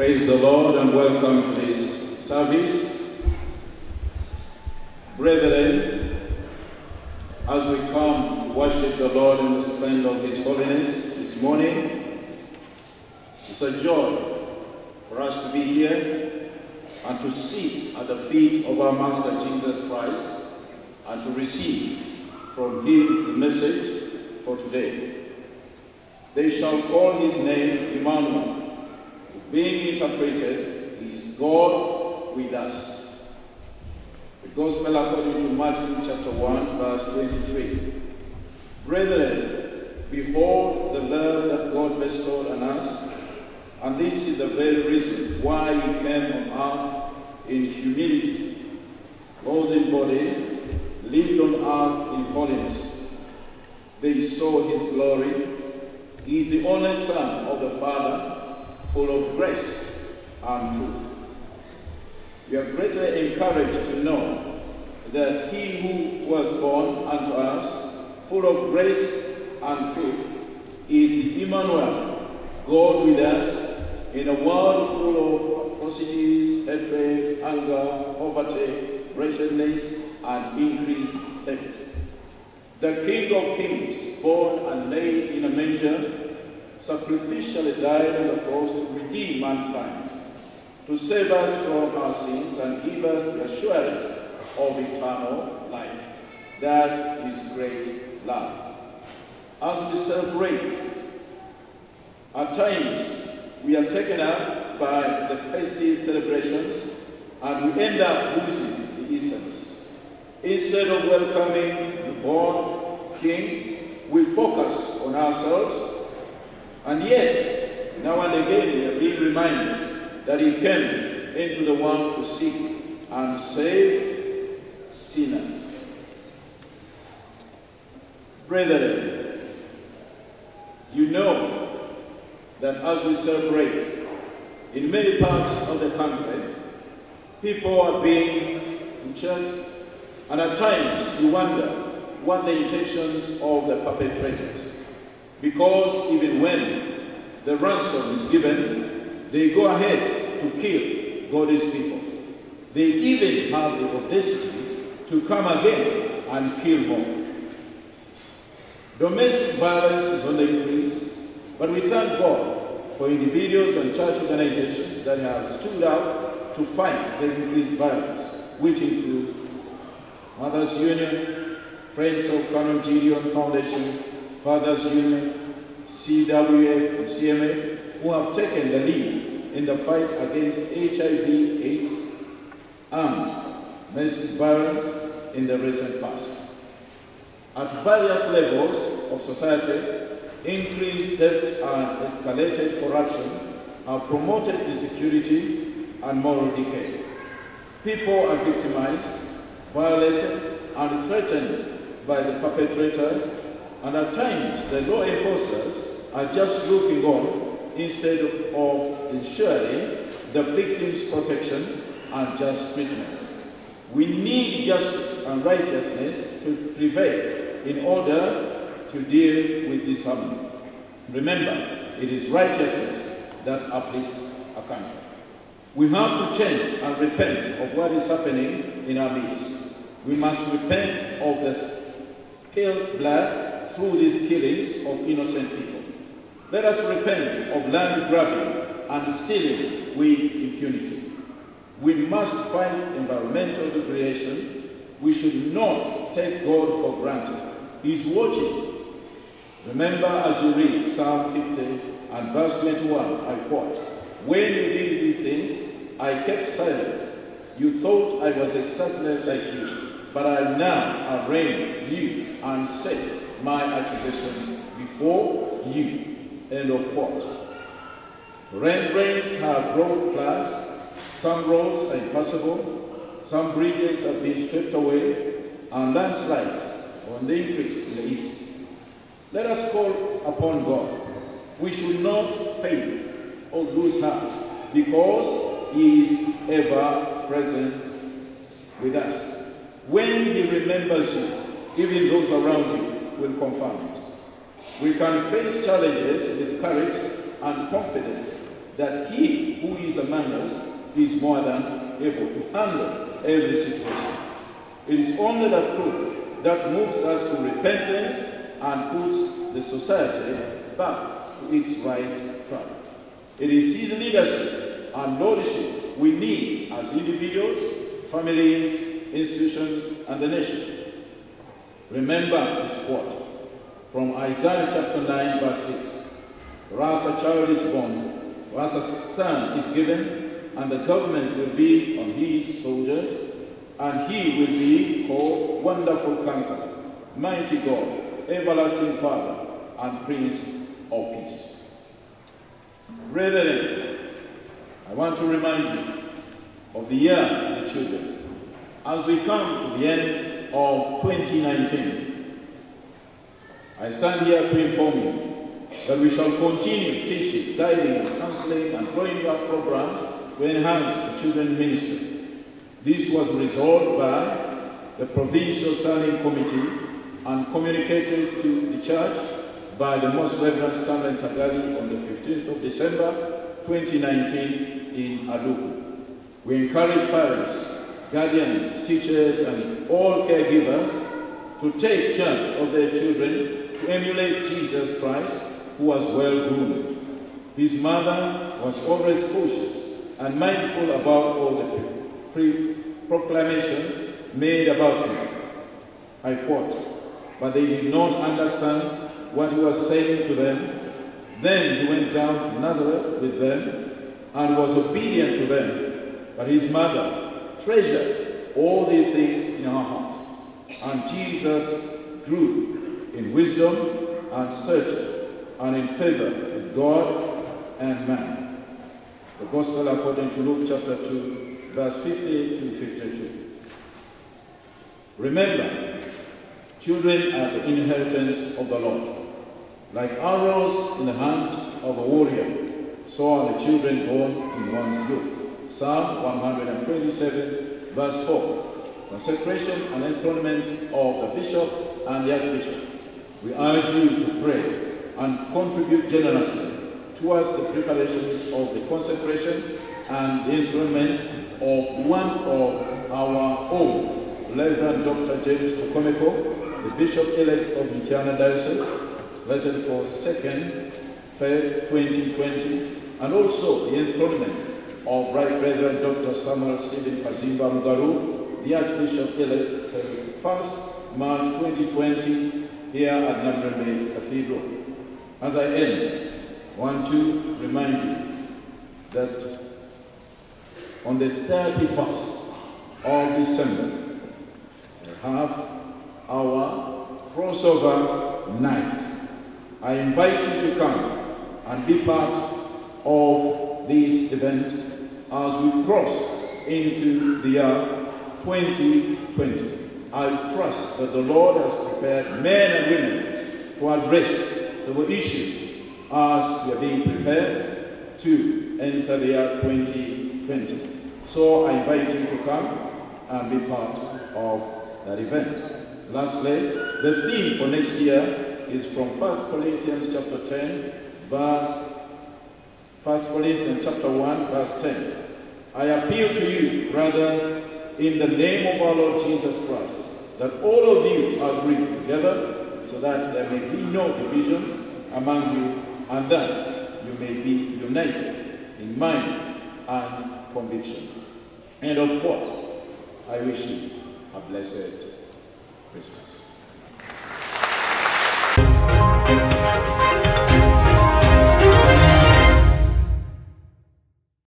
Praise the Lord and welcome to this service. Brethren, as we come to worship the Lord in the splendor of His holiness this morning, it's a joy for us to be here and to sit at the feet of our Master Jesus Christ and to receive from Him the message for today. They shall call His name Emmanuel, being interpreted is God with us. The Gospel according to Matthew chapter 1, verse 23. Brethren, behold the love that God bestowed on us, and this is the very reason why He came on earth in humility, rose in body, lived on earth in holiness. They saw His glory. He is the only Son of the Father, full of grace and truth. We are greatly encouraged to know that He who was born unto us, full of grace and truth, is the Emmanuel, God with us, in a world full of atrocities, hatred, anger, poverty, wretchedness, and increased theft. The King of Kings, born and laid in a manger, sacrificially died on the cross to redeem mankind, to save us from our sins and give us the assurance of eternal life. That is great love. As we celebrate, at times we are taken up by the festive celebrations and we end up losing the essence. Instead of welcoming the born King, we focus on ourselves. And yet, now and again, we are being reminded that He came into the world to seek and save sinners. Brethren, you know that as we celebrate, in many parts of the country, people are being in church, and at times you wonder what the intentions of the perpetrators. Because even when the ransom is given, they go ahead to kill God's people. They even have the audacity to come again and kill more. Domestic violence is on the increase, but we thank God for individuals and church organizations that have stood out to fight the increased violence, which include Mothers Union, Friends of Canon Gideon Foundation, Fathers Union, CWF and CMF, who have taken the lead in the fight against HIV/AIDS and domestic violence in the recent past. At various levels of society, increased theft and escalated corruption have promoted insecurity and moral decay. People are victimized, violated, and threatened by the perpetrators, and at times the law enforcers are just looking on instead of ensuring the victim's protection and just treatment. We need justice and righteousness to prevail in order to deal with this harm. Remember, it is righteousness that uplifts a country. We have to change and repent of what is happening in our midst. We must repent of the spilled blood through these killings of innocent people. Let us repent of land grabbing and stealing with impunity. We must fight environmental degradation. We should not take God for granted. He's watching. Remember as you read Psalm 50 and verse 21, I quote, "When you did these things, I kept silent. You thought I was exactly like you, but I now arraign you and set my accusations before you." End of quote. Rains have brought floods. Some roads are impassable. Some bridges have been swept away, and landslides are on the increase in the east. Let us call upon God. We should not faint or lose heart, because He is ever present with us. When He remembers you, even those around you will confirm it. We can face challenges with courage and confidence that he who is among us is more than able to handle every situation. It is only the truth that moves us to repentance and puts the society back to its right track. It is his leadership and lordship we need as individuals, families, institutions, and the nation. Remember this quote from Isaiah chapter 9, verse 6. For us a child is born, for us a son is given, and the government will be on his shoulders, and he will be called Wonderful Counselor, Mighty God, Everlasting Father, and Prince of Peace. Brethren, I want to remind you of the year of the children as we come to the end of 2019. I stand here to inform you that we shall continue teaching, guiding, and counseling and drawing up programs to enhance the children's ministry. This was resolved by the Provincial Standing Committee and communicated to the Church by the Most Reverend Stanley Tagali on the 15th of December 2019 in Aduku. We encourage parents, guardians, teachers, and all caregivers to take charge of their children to emulate Jesus Christ, who was well groomed. His mother was always cautious and mindful about all the proclamations made about him. I quote, "But they did not understand what he was saying to them. Then he went down to Nazareth with them and was obedient to them. But his mother treasured all these things in her heart. And Jesus grew in wisdom and stature and in favor with God and man." The Gospel according to Luke chapter 2, verse 50 to 52. Remember, children are the inheritance of the Lord. Like arrows in the hand of a warrior, so are the children born in one's youth. Psalm 127, verse 4. Consecration and enthronement of the bishop and the archbishop. We urge you to pray and contribute generously towards the preparations of the consecration and the enthronement of one of our own, Reverend Dr. James Okomeko, the Bishop-elect of Ntiana Diocese, slated for 2nd February 2020, and also the enthronement of Right Reverend Dr. Samuel Stephen Kazimba Mugaru, the Archbishop-elect, 1st March 2020, here at Namrembe Cathedral. As I end, I want to remind you that on the 31st of December, we have our crossover night. I invite you to come and be part of this event as we cross into the year 2020. I trust that the Lord has prepared men and women to address the issues as we are being prepared to enter the year 2020. So I invite you to come and be part of that event. Lastly, the theme for next year is from 1 Corinthians chapter 10, verse 1 Corinthians chapter 1, verse 10. I appeal to you, brothers, in the name of our Lord Jesus Christ, that all of you agree together, so that there may be no divisions among you, and that you may be united in mind and conviction. And of course, I wish you a blessed Christmas.